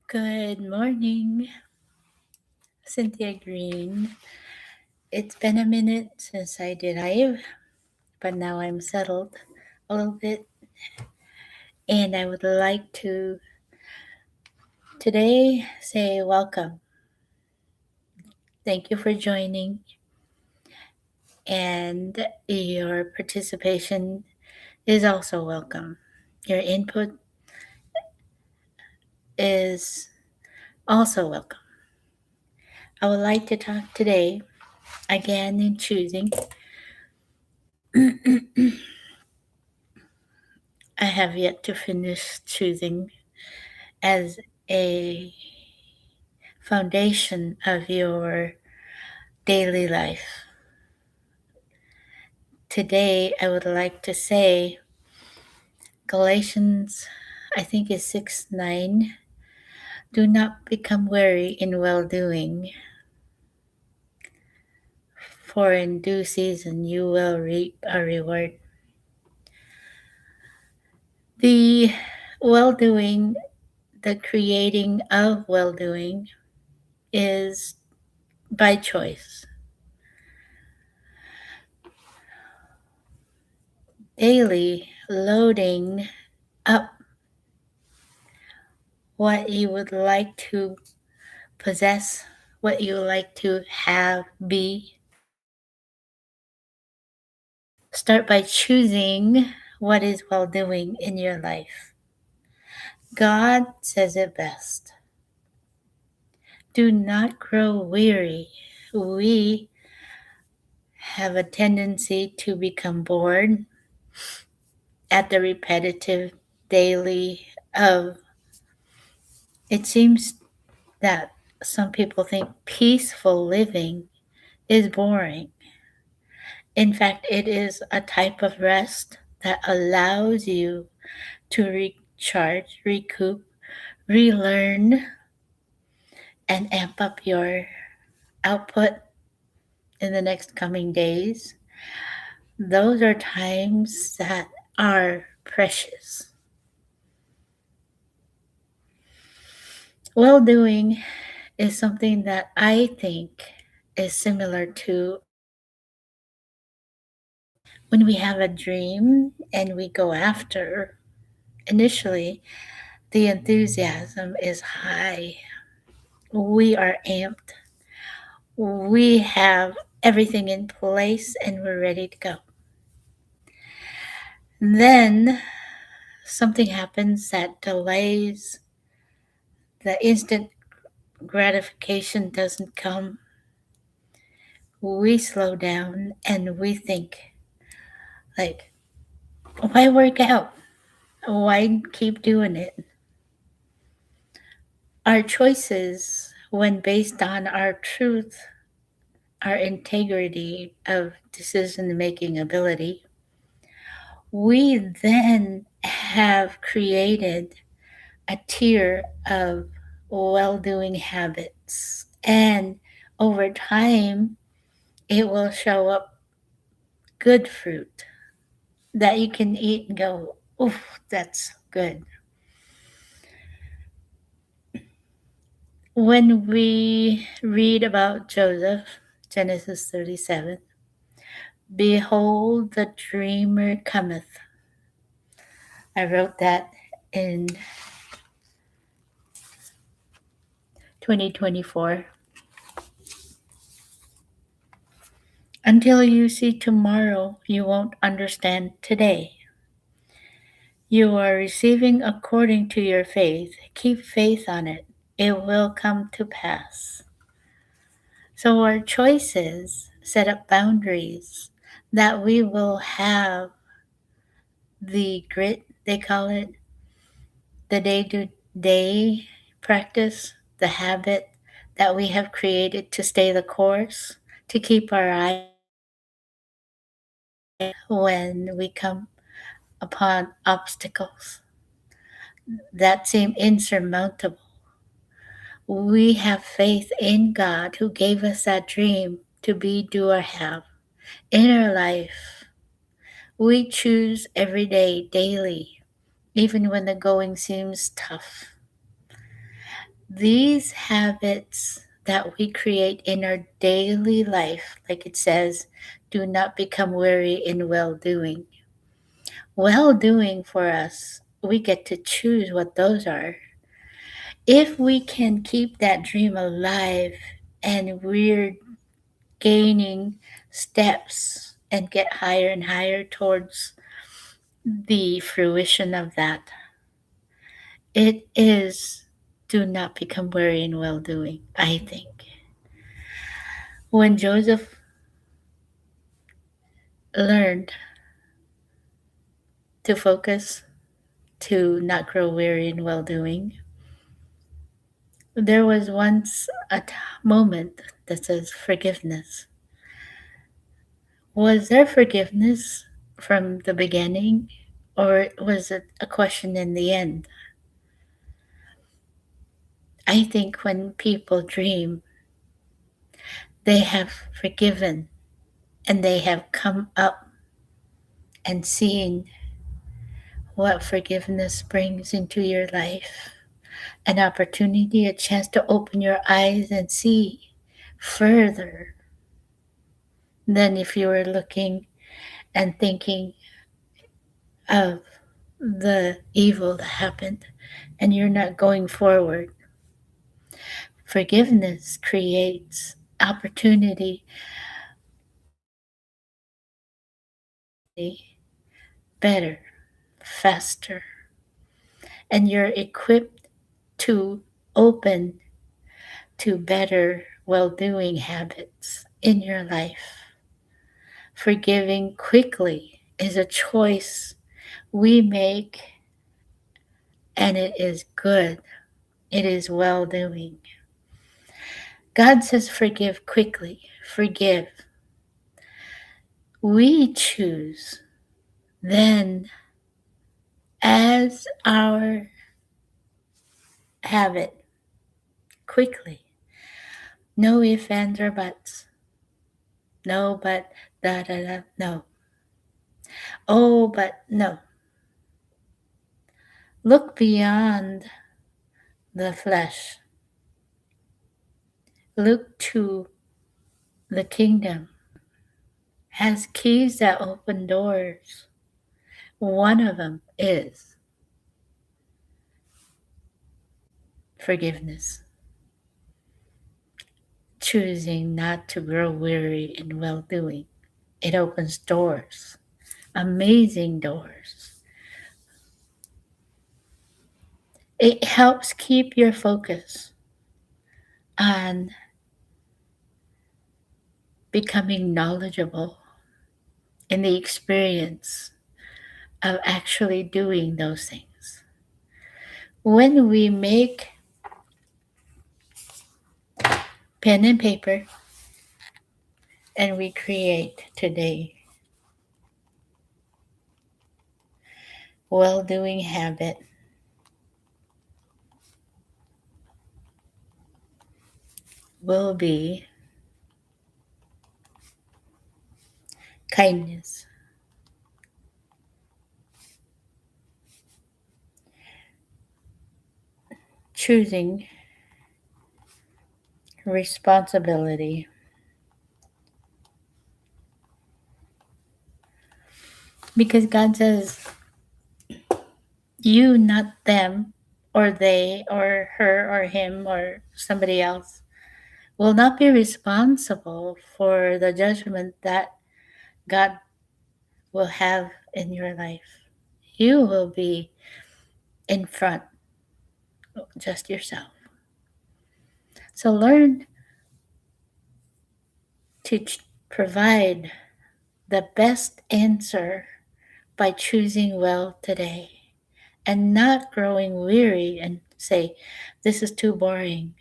Good morning, Cynthia Green. It's been a minute since I did live, but now I'm settled a little bit, and I would like to today say welcome. Thank you for joining, and your participation is also welcome. Your input is also welcome. I would like to talk today again in choosing. I have yet to finish choosing as a foundation of your daily life. Today, I would like to say Galatians, I think is 6:9. Do not become weary in well doing, for in due season you will reap a reward. The well doing, the creating of well doing, is by choice. Daily loading up what you would like to possess, what you like to have, be. Start by choosing what is well doing in your life. God says it best. Do not grow weary. We have a tendency to become bored at the repetitive daily of it seems that some people think peaceful living is boring. In fact, it is a type of rest that allows you to recharge, recoup, relearn, and amp up your output in the next coming days. Those are times that are precious. Well doing is something that I think is similar to when we have a dream and we go after. Initially, the enthusiasm is high. We are amped. We have everything in place and we're ready to go. Then something happens that delays, the instant gratification doesn't come. We slow down and we think, like, why work out? Why keep doing it? Our choices, when based on our truth, our integrity of decision making ability, we then have created a tier of well doing habits. And over time, it will show up good fruit that you can eat and go, oof, that's good. When we read about Joseph, Genesis 37, behold, the dreamer cometh. I wrote that in 2024. Until you see tomorrow, you won't understand today. You are receiving according to your faith. Keep faith on it. It will come to pass. So, our choices set up boundaries that we will have the grit, they call it, the day to day practice, the habit that we have created to stay the course, to keep our eye when we come upon obstacles that seem insurmountable. We have faith in God who gave us that dream to be, do, or have in our life. We choose every day, daily, even when the going seems tough. These habits that we create in our daily life, like it says, do not become weary in well doing. Well doing for us, we get to choose what those are. If we can keep that dream alive and we're gaining steps and get higher and higher towards the fruition of that, it is do not become weary in well doing, I think. When Joseph learned to focus, to not grow weary in well doing, there was once a moment that says forgiveness. Was there forgiveness from the beginning, or was it a question in the end? I think when people dream, they have forgiven and they have come up and seen what forgiveness brings into your life. An opportunity, a chance to open your eyes and see further than if you were looking and thinking of the evil that happened and you're not going forward. Forgiveness creates opportunity, better, faster, and you're equipped to open to better well doing habits in your life. Forgiving quickly is a choice we make, and it is good. It is well doing. God says, forgive quickly, forgive. We choose then as our habit quickly. No ifs, ands, or buts. No, but, da, da, da, no. Oh, but no. Look beyond the flesh. Look to the kingdom. Has keys that open doors. One of them is forgiveness. Choosing not to grow weary in well doing. It opens doors, amazing doors. It helps keep your focus on becoming knowledgeable in the experience of actually doing those things. When we make pen and paper and we create today well doing habit, will be kindness, choosing responsibility, because God says, you, not them, or they, or her, or him, or somebody else, will not be responsible for the judgment that God will have in your life. You will be in front, just yourself. So learn to provide the best answer by choosing well today and not growing weary and say, this is too boring.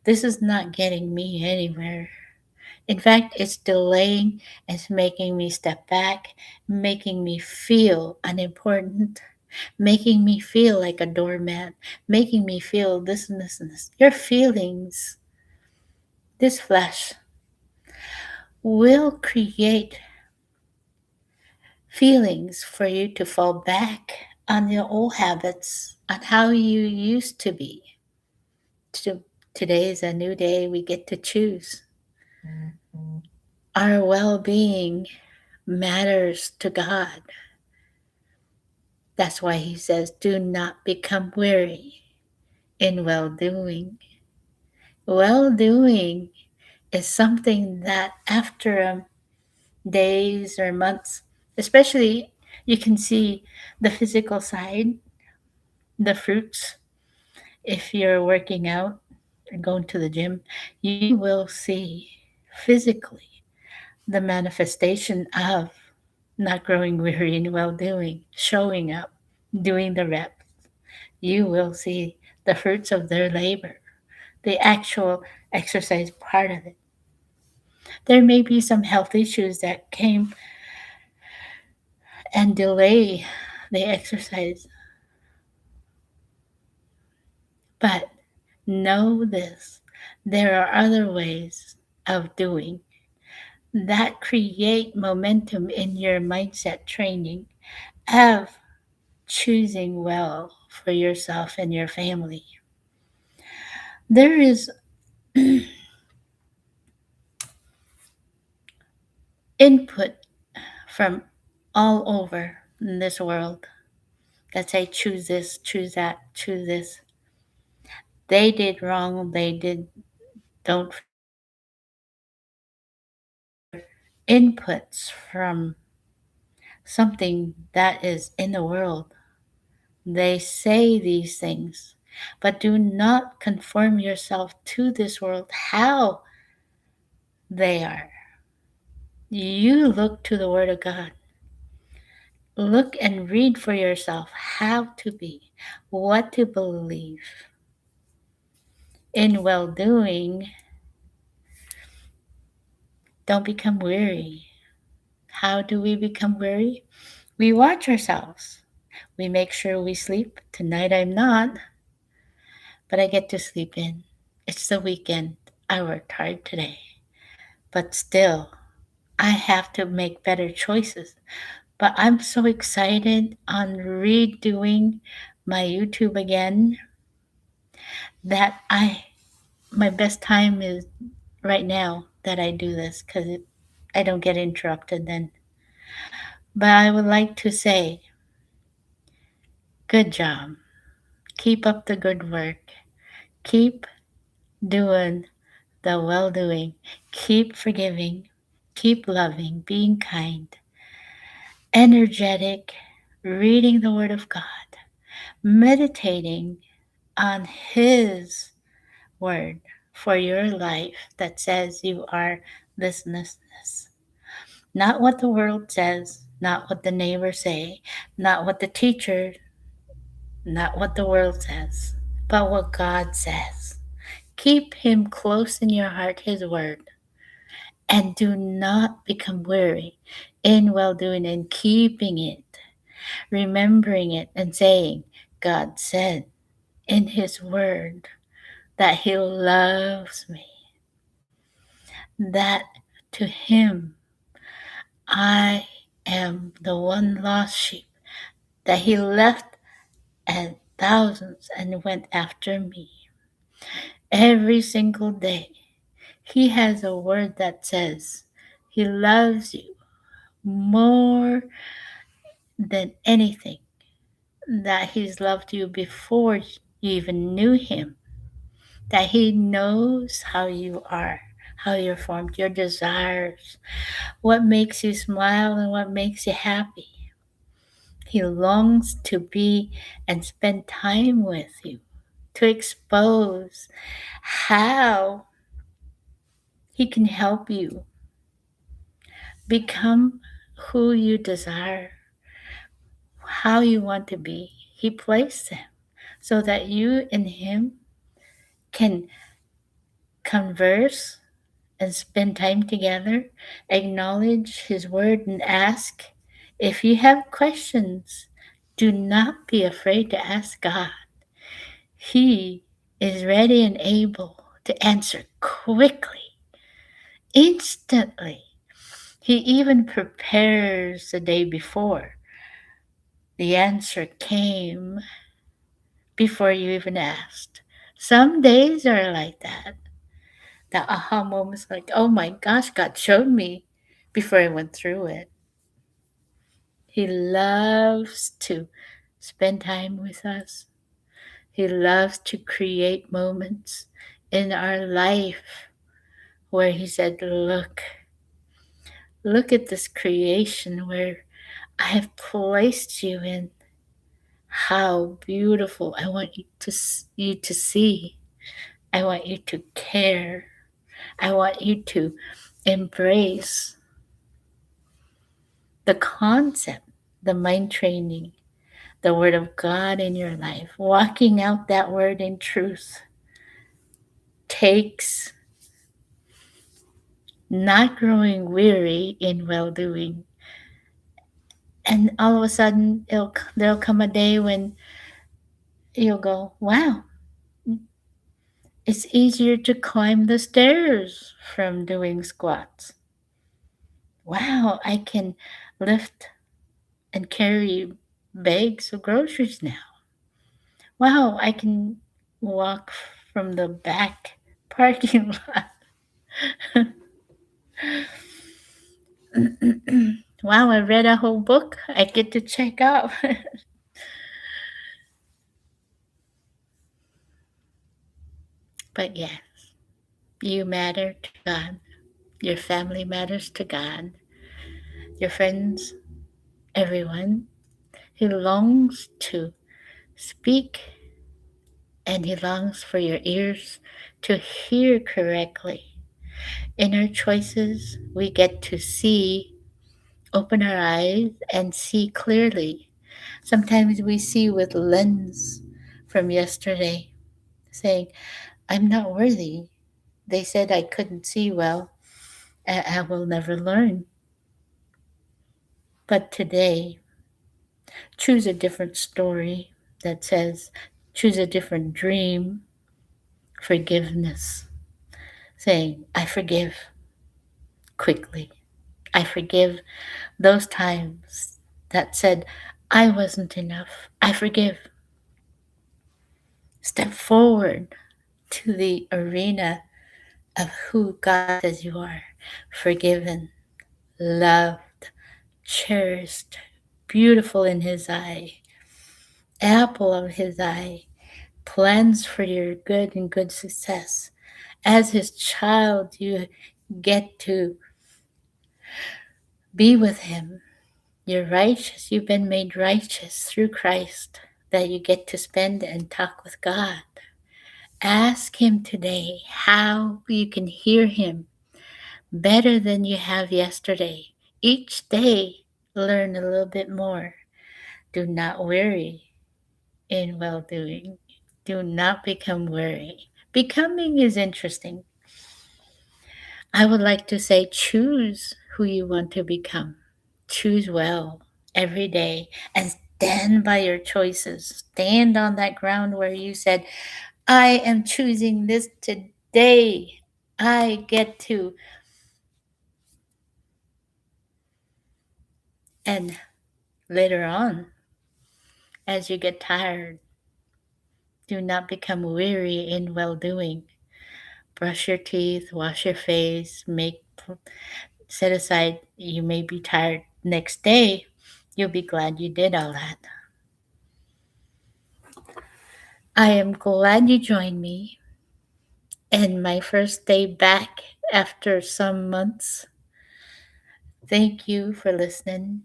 This is not getting me anywhere. In fact, it's delaying, it's making me step back, making me feel unimportant, making me feel like a doormat, making me feel this and this and this. Your feelings, this flesh, will create feelings for you to fall back on your old habits, on how you used to be. To, today is a new day. We get to choose. Our well being matters to God. That's why He says, do not become weary in well doing. Well doing is something that after days or months, especially, you can see the physical side, the fruits. If you're working out and going to the gym, you will see physically the manifestation of not growing weary in well doing, showing up, doing the reps. You will see the fruits of their labor, the actual exercise part of it. There may be some health issues that came and delay the exercise, but know this, there are other ways of doing that create momentum in your mindset training of choosing well for yourself and your family. There is input from all over in this world that say choose this, choose that, choose this. They did wrong, they did don't inputs from something that is in the world. They say these things, but do not conform yourself to this world how they are. You look to the Word of God. Look and read for yourself how to be, what to believe. In well doing, don't become weary. How do we become weary? We watch ourselves. We make sure we sleep. Tonight I'm not, but I get to sleep in. It's the weekend. I worked hard today. But still, I have to make better choices. But I'm so excited on redoing my YouTube again that my best time is right now that I do this because I don't get interrupted then. But I would like to say, good job. Keep up the good work. Keep doing the well doing. Keep forgiving. Keep loving, being kind, energetic, reading the Word of God, meditating on His Word for your life that says you are this. Not what the world says, not what the neighbors say, not what the teacher, not what the world says, but what God says. Keep Him close in your heart, His Word, and do not become weary in well doing and keeping it, remembering it, and saying, God said in His Word that He loves me, that to Him I am the one lost sheep, that He left and thousands and went after me. Every single day, He has a word that says He loves you more than anything, that He's loved you before you even knew Him, that He knows how you are, how you're formed, your desires, what makes you smile and what makes you happy. He longs to be and spend time with you, to expose how He can help you become who you desire, how you want to be. He placed Him so that you and Him can converse and spend time together, acknowledge His Word, and ask. If you have questions, do not be afraid to ask God. He is ready and able to answer quickly, instantly. He even prepares the day before. The answer came before you even asked. Some days are like that. The aha moment's like, oh my gosh, God showed me before I went through it. He loves to spend time with us. He loves to create moments in our life where He said, look at this creation where I have placed you in. How beautiful. I want you to see. I want you to care. I want you to embrace the concept, the mind training, the Word of God in your life. Walking out that Word in truth takes not growing weary in well doing. And all of a sudden, there'll come a day when you'll go, wow, it's easier to climb the stairs from doing squats. Wow, I can lift and carry bags of groceries now. Wow, I can walk from the back parking lot. Wow, I read a whole book. I get to check out. But yes, you matter to God. Your family matters to God. Your friends, everyone. He longs to speak and He longs for your ears to hear correctly. In our choices, we get to see, open our eyes, and see clearly. Sometimes we see with lens from yesterday, saying, I'm not worthy. They said I couldn't see well. I will never learn. But today, choose a different story that says, choose a different dream, forgiveness, saying, I forgive quickly. I forgive those times that said, I wasn't enough. I forgive. Step forward to the arena of who God says you are, forgiven, loved, cherished, beautiful in His eye, apple of His eye, plans for your good and good success. As His child, you get to be with Him. You're righteous. You've been made righteous through Christ, that you get to spend and talk with God. Ask Him today how you can hear Him better than you have yesterday. Each day, learn a little bit more. Do not weary in well doing. Do not become weary. Becoming is interesting. I would like to say choose who you want to become. Choose well every day and stand by your choices. Stand on that ground where you said, I am choosing this today. I get to. And later on, as you get tired, do not become weary in well doing. Brush your teeth, wash your face, set aside. You may be tired next day. You'll be glad you did all that. I am glad you joined me in my first day back after some months. Thank you for listening.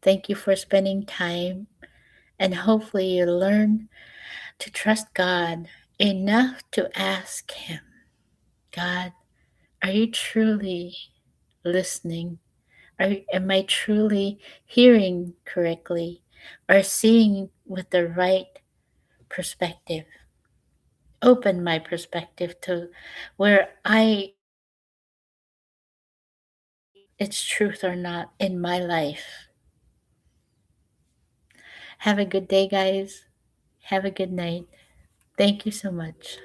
Thank you for spending time. And hopefully, you learn to trust God enough to ask Him, God, are you truly listening? Am I truly hearing correctly or seeing with the right perspective? Open my perspective to where I it's truth or not in my life. Have a good day, guys. Have a good night. Thank you so much.